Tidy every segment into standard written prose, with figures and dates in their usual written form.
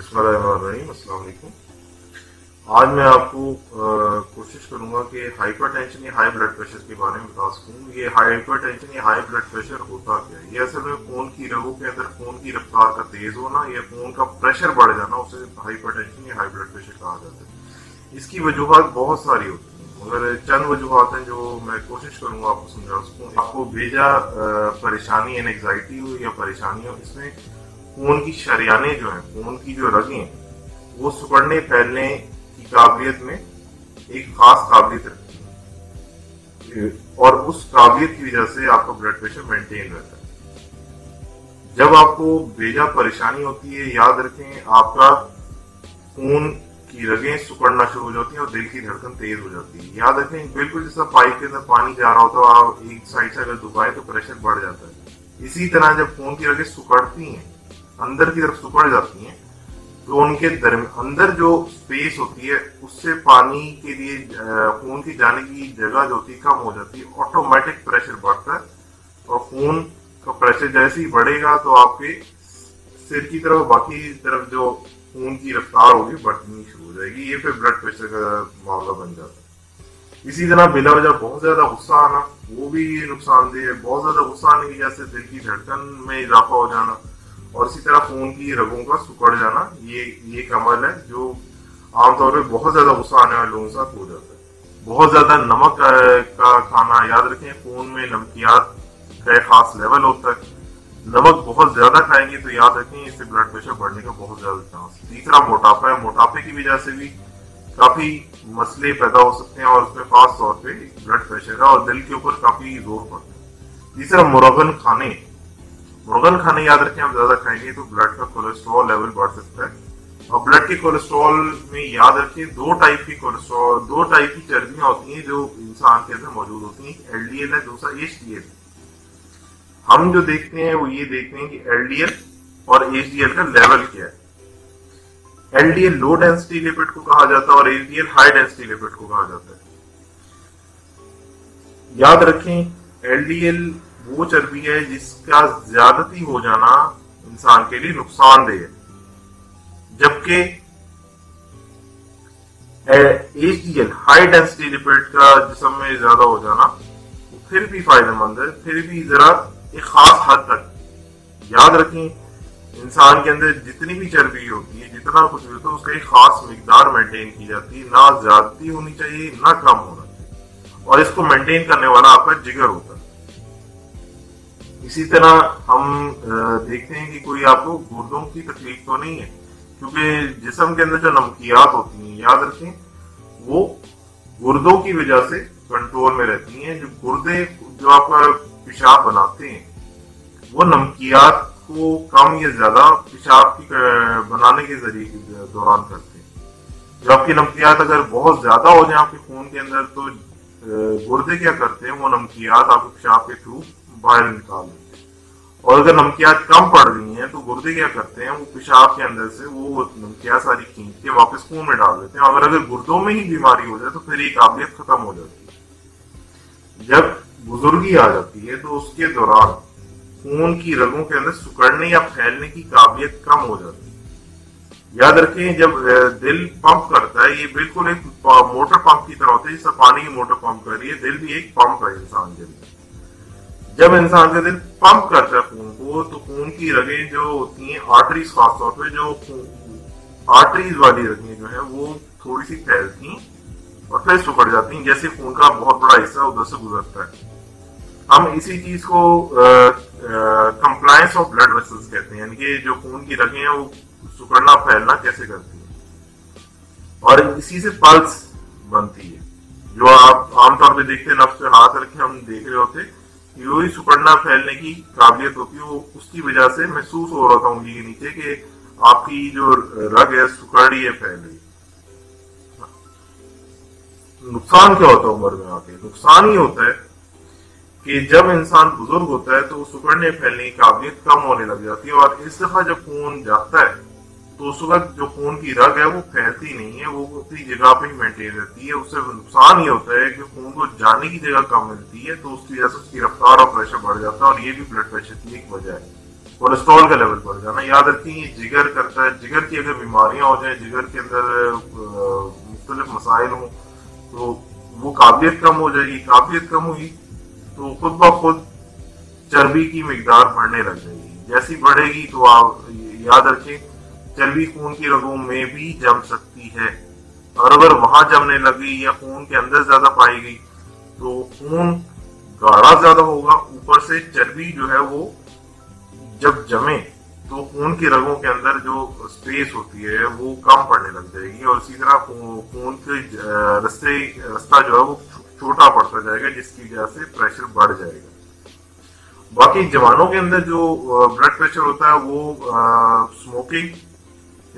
बिस्मिल्लाहिर्रहमानिर्रहीम। अस्सलाम वालेकुम। आज मैं आपको कोशिश करूंगा कि हाइपरटेंशन या हाई ब्लड प्रेशर के बारे में बता सकूं। ये हाइपरटेंशन या हाई ब्लड प्रेशर होता क्या है? ये असल में खून की रगों के अंदर खून की रफ्तार का तेज होना या खून का प्रेशर बढ़ जाना, उसे हाइपरटेंशन या हाई ब्लड प्रेशर कहा जाता है। इसकी वजूहत बहुत सारी होती हैं, मगर चंद वजूहत हैं जो मैं कोशिश करूंगा आपको समझा सकूं। आपको बेजा परेशानी या एंग्जाइटी हो या परेशानी हो, इसमें खून की शरियाने जो है, खून की जो रगें हैं, वो सिकुड़ने फैलने की काबिलियत में एक खास काबिलियत रखती है और उस काबिलियत की वजह से आपका ब्लड प्रेशर मेंटेन रहता है। जब आपको बेजा परेशानी होती है, याद रखें आपका खून की रगें सिकुड़ना शुरू हो जाती हैं और दिल की धड़कन तेज हो जाती है। याद रखें बिल्कुल जैसा पाइप के अंदर पानी जा रहा होता है, आप एक साइड से अगर दबाए तो प्रेशर बढ़ जाता है। इसी तरह जब खून की रगें सिकुड़ती हैं, अंदर की तरफ सिकुड़ जाती हैं, तो उनके अंदर जो स्पेस होती है उससे पानी के लिए खून की जाने की जगह जो होती है कम हो जाती है। ऑटोमेटिक प्रेशर बढ़ता है और खून का प्रेशर जैसे ही बढ़ेगा तो आपके सिर की तरफ बाकी तरफ जो खून की रफ्तार होगी बढ़नी शुरू हो जाएगी। ये फिर ब्लड प्रेशर का मामला बन जाता है। इसी तरह बिला वजह बहुत ज्यादा गुस्सा आना, वो भी नुकसानदेह है। बहुत ज्यादा गुस्सा आने की वजह से दिल की धड़कन में इजाफा हो जाना और इसी तरह खून की रगों का सिकुड़ जाना, ये एक अमल है जो आमतौर पर बहुत ज्यादा गुस्सा आने वाले लोगों के साथ हो जाता है। बहुत ज्यादा नमक का खाना, याद रखें खून में नमकियात का एक खास लेवल होता है। नमक बहुत ज्यादा खाएंगे तो याद रखें इससे ब्लड प्रेशर बढ़ने का बहुत ज्यादा चांस। तीसरा मोटापा है। मोटापे की वजह से भी काफी मसले पैदा हो सकते हैं और उसमें खास तौर पे ब्लड प्रेशर है और दिल के ऊपर काफी जोर पड़ता है। तीसरा मुर्गन खाने। मुर्गन खाने याद रखें आप ज्यादा खाएंगे तो ब्लड का कोलेस्ट्रॉल लेवल बढ़ सकता है। और ब्लड के कोलेस्ट्रॉल में याद रखें दो टाइप की चर्बियां होती हैं जो इंसान के अंदर मौजूद होती हैं। एलडीएल है, दूसरा एचडीएल। हम जो देखते हैं वो ये देखते हैं कि एलडीएल और एचडीएल का लेवल क्या है। एलडीएल लो डेंसिटी लिपिड को कहा जाता है और एचडीएल हाई डेंसिटी लिपिड को कहा जाता है। याद रखें एलडीएल वो चर्बी है जिसका ज्यादती हो जाना इंसान के लिए नुकसानदेह है, जबकि एचडीएल हाई डेंसिटी लिपिड का जिस्म में ज्यादा हो जाना फिर भी फायदेमंद है, फिर भी जरा एक खास हद तक। याद रखें इंसान के अंदर जितनी भी चर्बी होती है, जितना कुछ भी होता है, उसका एक खास मिकदार मेंटेन की जाती है। ना ज्यादती होनी चाहिए ना कम होना चाहिए और इसको मेंटेन करने वाला आपका जिगर होता है। इसी तरह हम देखते हैं कि कोई आपको गुर्दों की तकलीफ तो नहीं है, क्योंकि जिस्म के अंदर जो नमकियात होती हैं याद रखें वो गुर्दों की वजह से कंट्रोल में रहती हैं। जो गुर्दे जो आपका पेशाब बनाते हैं वो नमकियात को कम या ज्यादा पेशाब की बनाने के जरिए दौरान करते हैं। जो आपकी नमकियात अगर बहुत ज्यादा हो जाए आपके खून के अंदर तो गुर्दे क्या करते हैं, वो नमकियात आपके पेशाब के थ्रू बाहर निकाल देते हैं। और अगर नमकियात कम पड़ रही हैं तो गुर्दे क्या करते हैं, वो पेशाब के अंदर से वो नमकियात सारी खींच के वापस खून में डाल देते हैं। अगर गुर्दों में ही बीमारी हो जाए तो फिर ये काबिलियत खत्म हो जाती है। जब बुजुर्गी आ जाती है तो उसके दौरान खून की रगों के अंदर सिकुड़ने या फैलने की काबिलियत कम हो जाती है। याद रखें जब दिल पंप करता है, ये बिल्कुल एक मोटर पंप की तरह होता है, जैसे पानी की मोटर पंप कर रही है, दिल भी एक पंप है इंसान के अंदर। जब इंसान का दिल पंप करता है खून को तो खून की रगें जो होती हैं, आर्टरीज खासतौर पर जो आर्टरीज वाली रगें जो है वो थोड़ी सी फैलती हैं और फिर सिकुड़ जाती हैं, जैसे खून का बहुत बड़ा हिस्सा उधर से गुजरता है। हम इसी चीज को कंप्लायंस ऑफ ब्लड वेसल्स कहते हैं, यानी कि जो खून की रगें हैं वो सिकुड़ना फैलना कैसे करती है और इसी से पल्स बनती है। जो आप आमतौर पे देखते हैं, नफ्स पे हाथ रखे हम देख रहे होते कि वही सिकुड़ना फैलने की काबिलियत होती है। वो उसकी वजह से महसूस हो रहा था उंगली के नीचे कि आपकी जो रग है सिकुड़ रही है, फैल रही है। नुकसान क्या होता है उम्र में आके? नुकसान ही होता है कि जब इंसान बुजुर्ग होता है तो वो सिकुड़ने फैलने की काबिलियत कम होने लग जाती है और इस दफा जब खून जाता है तो उस वक्त जो खून की रग है वो फैलती नहीं है, वो अपनी जगह पे ही मेंटेन रहती है। उससे नुकसान ये होता है कि खून को जाने की जगह कम मिलती है तो उसकी वजह से उसकी रफ्तार और प्रेशर बढ़ जाता है और ये भी ब्लड प्रेशर की एक वजह है। कोलेस्ट्रॉल का लेवल बढ़ जाना। याद रखें ये जिगर करता है, जिगर की अगर बीमारियां हो जाए, जिगर के अंदर मुख्तलिफ मसाइल हों तो वो काबिलियत कम हो जाएगी, काबिलियत कम हुई तो खुद ब खुद चर्बी की मिकदार बढ़ने लग जाएगी। जैसी बढ़ेगी तो आप याद रखें चर्बी खून की रगों में भी जम सकती है, और अगर वहां जमने लगी या खून के अंदर ज्यादा पाई गई तो खून गाढ़ा ज्यादा होगा, ऊपर से चर्बी जो है वो जब जमे तो खून की रगों के अंदर जो स्पेस होती है वो कम पड़ने लग जाएगी, और इसी तरह खून के रास्ता जो है वो छोटा पड़ता जाएगा, जिसकी वजह से प्रेशर बढ़ जाएगा। बाकी जवानों के अंदर जो ब्लड प्रेशर होता है वो स्मोकिंग,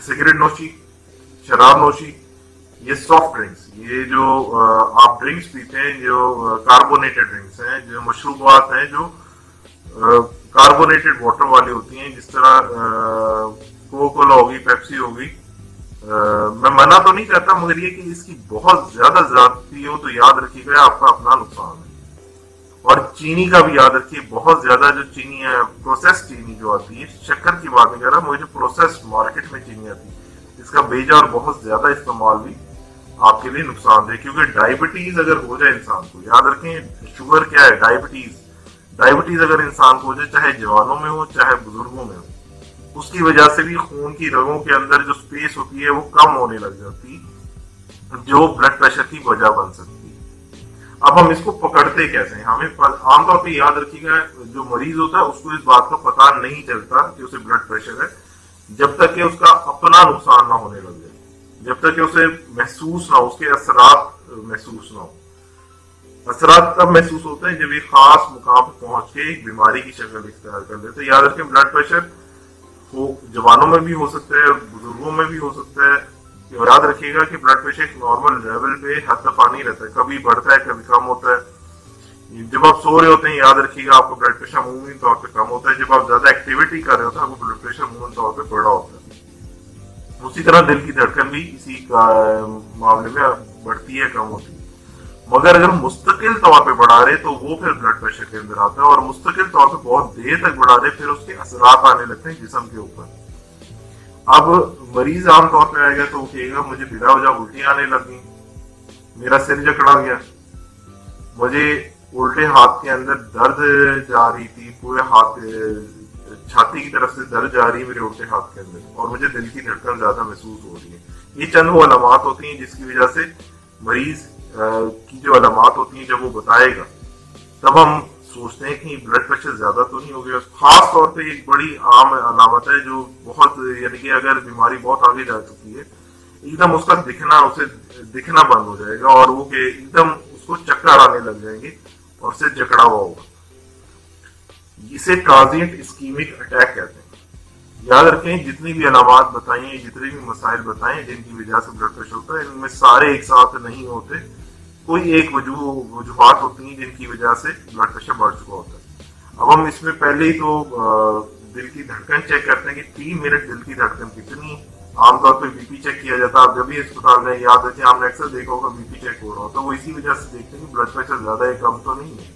सिगरेट नोशी, शराब नोशी, ये सॉफ्ट ड्रिंक्स, ये जो आप ड्रिंक्स पीते हैं, जो कार्बोनेटेड ड्रिंक्स हैं, जो मशरूबात हैं जो कार्बोनेटेड वाटर वाली होती हैं, जिस तरह कोका कोला होगी, पेप्सी होगी। मैं मना तो नहीं करता, मगर ये कि इसकी बहुत ज्यादा ज्यादती हो तो याद रखिएगा आपका अपना नुकसान है। और चीनी का भी याद रखिए, बहुत ज्यादा जो चीनी है, प्रोसेस चीनी जो आती है, शक्कर की बात नहीं कर रहा, मुझे जो प्रोसेस मार्केट में चीनी आती है इसका बेजा और बहुत ज्यादा इस्तेमाल भी आपके लिए नुकसान है। क्योंकि डायबिटीज अगर हो जाए इंसान को, याद रखें शुगर क्या है, डायबिटीज अगर इंसान को हो जाए, चाहे जवानों में हो चाहे बुजुर्गों में हो, उसकी वजह से भी खून की रगों के अंदर जो स्पेस होती है वो कम होने लग जाती, जो ब्लड प्रेशर की वजह बन सकती है। अब हम इसको पकड़ते कैसे हैं? हमें आमतौर पर याद रखिएगा जो मरीज होता है उसको इस बात का पता नहीं चलता कि उसे ब्लड प्रेशर है जब तक कि उसका अपना नुकसान ना होने लग जाए, जब तक कि उसे महसूस ना हो, उसके असरात महसूस ना हो। असरात तब महसूस होते हैं जब ये खास मुकाम पर पहुंच के एक बीमारी की शक्ल इख्तियार कर लेते हैं। याद रखें ब्लड प्रेशर वो जवानों में भी हो सकता है, बुजुर्गों में भी हो सकता है। और याद रखिएगा कि ब्लड प्रेशर एक नॉर्मल लेवल पे हर दफा नहीं रहता है, कभी बढ़ता है कभी कम होता है। जब आप सो रहे होते हैं याद रखिएगा आपका ब्लड प्रेशर अमूमी तौर पर कम होता है, जब आप ज्यादा एक्टिविटी कर रहे होते हैं आपका ब्लड प्रेशर अमूमी तौर पर बढ़ा होता है। उसी तरह दिल की धड़कन भी इसी मामले में बढ़ती है, कम होती है। मगर अगर मुस्तकिल तौर पे बढ़ा रहे तो वो फिर ब्लड प्रेशर के अंदर आता है, और मुस्तकिल तौर पे बहुत देर तक बढ़ा रहे फिर उसके असरात आने लगते हैं जिस्म के ऊपर। अब मरीज आमतौर पे आएगा तो कहेगा मुझे बिला वजह उल्टियां आने लगी, मेरा सिर जकड़ा गया, मुझे उल्टे हाथ के अंदर दर्द जा रही थी, पूरे हाथ छाती की तरफ से दर्द जा रही है मेरे उल्टे हाथ के अंदर, और मुझे दिल की धड़कन ज्यादा महसूस हो रही है। ये चंद वो अलामात होती हैं जिसकी वजह से मरीज की जो अलामात होती हैं जब वो बताएगा तब हम सोचते हैं कि ब्लड प्रेशर ज्यादा तो नहीं हो गया। खास तौर पे एक बड़ी आम अलामत है जो बहुत, यानी कि अगर बीमारी बहुत आगे जा चुकी है एकदम उसका उसे दिखना बंद हो जाएगा, और वो के एकदम उसको चक्कर आने लग जाएंगे और सिर जकड़ा हुआ होगा। इसे ट्रांजिएंट इस्कीमिक अटैक कहते हैं। याद रखें जितनी भी अलामात बताई हैं, जितने भी मसाइल बताए जिनकी वजह से ब्लड प्रेशर होता है, इनमें सारे एक साथ नहीं होते, कोई एक वजूहात होती हैं जिनकी वजह से ब्लड प्रेशर बढ़ चुका होता है। अब हम इसमें पहले ही तो दिल की धड़कन चेक करते हैं कि 3 मिनट दिल की धड़कन कितनी। आमतौर पर बीपी चेक किया जाता है, आप जब भी अस्पताल में याद रखें आपने अक्सर देखा होगा बीपी चेक हो रहा होता है, वो इसी वजह से देखते हैं कि ब्लड प्रेशर ज्यादा है कम तो नहीं है।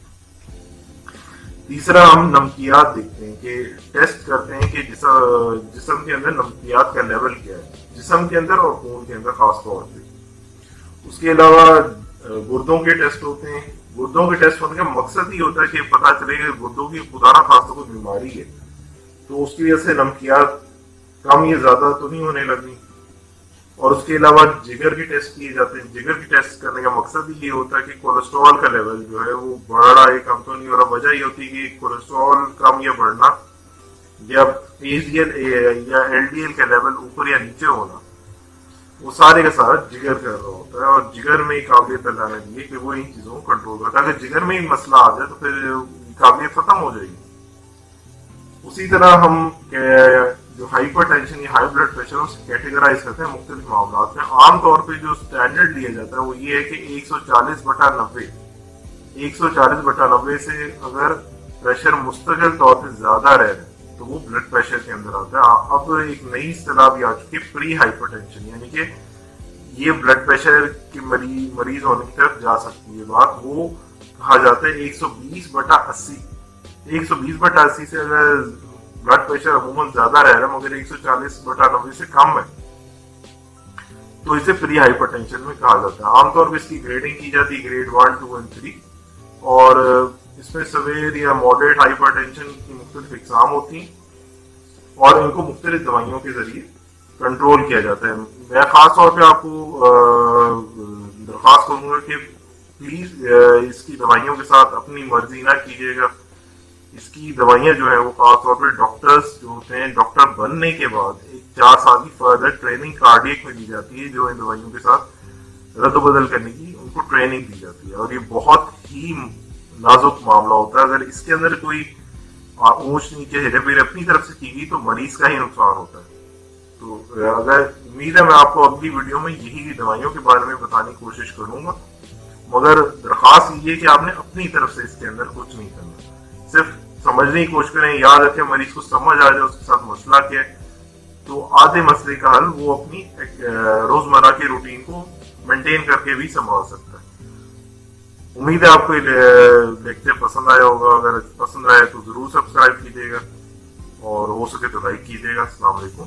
तीसरा हम नमकियात देखते हैं कि टेस्ट करते हैं कि जिस्म के अंदर नमकियात का लेवल क्या है, जिस्म के अंदर और खून के अंदर खास तौर पे। उसके अलावा गुर्दों के टेस्ट होते हैं। गुर्दों के टेस्ट होने का मकसद ही होता है कि पता चले कि गुर्दों की खुदा ना खास तो कोई बीमारी है, तो उसकी वजह से नमकियात कम या ज्यादा तो नहीं होने लगी। और उसके अलावा जिगर के टेस्ट किए जाते हैं। जिगर के टेस्ट करने का मकसद ही ये होता है कि कोलेस्ट्रॉल का लेवल जो है वो बढ़ रहा है कम तो नहीं हो रहा। वजह ये होती है कि कोलेस्ट्रॉल कम या बढ़ना या एचडीएल या एलडीएल का लेवल ऊपर या नीचे होना, वो सारे का सारा जिगर कर रहा होता है, और जिगर में ही काबिलियत लाने के लिए कि वो इन चीजों को कंट्रोल करता है। अगर जिगर में ही मसला आ जाए तो फिर काबिलियत खत्म हो जाएगी। उसी तरह हम जो हाइपर टेंशन या हाई ब्लड प्रेशर उसे कैटेगराइज करते हैं मुख्तलिफ मामलों में। आमतौर पे जो स्टैंडर्ड लिया जाता है वो ये है कि 140/90 140/90 से अगर प्रेशर मुस्तकिल तौर पे ज्यादा रह रहे तो वो ब्लड प्रेशर के अंदर आता है। अब एक नई इस्तिलाह भी आ चुकी है प्री हाइपरटेंशन, यानी कि ये ब्लड प्रेशर के मरीज होने की तरफ जा सकती है बात। वो कहा जाता है 120/80 120/80 से अगर ब्लड प्रेशर अमूमन ज्यादा रह रहा है मगर 140/90 से कम है, तो इसे प्री हाइपरटेंशन में कहा जाता है। आमतौर पर इसकी ग्रेडिंग की जाती है ग्रेड 1, 2 और 3, और इसमें सवेर या मॉडरेट हाइपरटेंशन की मुख्तलिफ इकसाम होती हैं और इनको मुख्तलिफ दवाइयों के जरिए कंट्रोल किया जाता है। मैं खास तौर पे आपको दरख्वास्त करूंगा कि प्लीज इसकी दवाइयों के साथ अपनी मर्जी ना कीजिएगा। इसकी दवाइयां जो है वो खास तौर पे डॉक्टर्स जो होते हैं, डॉक्टर बनने के बाद एक 4 साल की फर्दर ट्रेनिंग कार्डियक में दी जाती है, जो इन दवाइयों के साथ रद्द-बदल करने की उनको ट्रेनिंग दी जाती है, और ये बहुत ही नाजुक मामला होता है। अगर इसके अंदर कोई ऊंच नीचे हेराफेरी अपनी तरफ से की गई तो मरीज का ही नुकसान होता है। तो अगर उम्मीद है मैं आपको अगली वीडियो में यही दवाइयों के बारे में बताने की कोशिश करूंगा, मगर दरखास्त ये कि आपने अपनी तरफ से इसके अंदर कुछ नहीं करना, सिर्फ समझने की कोशिश करें। याद रखें मरीज को समझ आ जाए उसके साथ मसला क्या है, तो आधे मसले का हल वो अपनी रोजमर्रा के रूटीन को मेंटेन करके भी संभाल सकता है। उम्मीद है आपको लेक्चर पसंद आया होगा। अगर पसंद आया तो जरूर सब्सक्राइब कीजिएगा और हो सके तो लाइक कीजिएगा। अस्सलाम वालेकुम।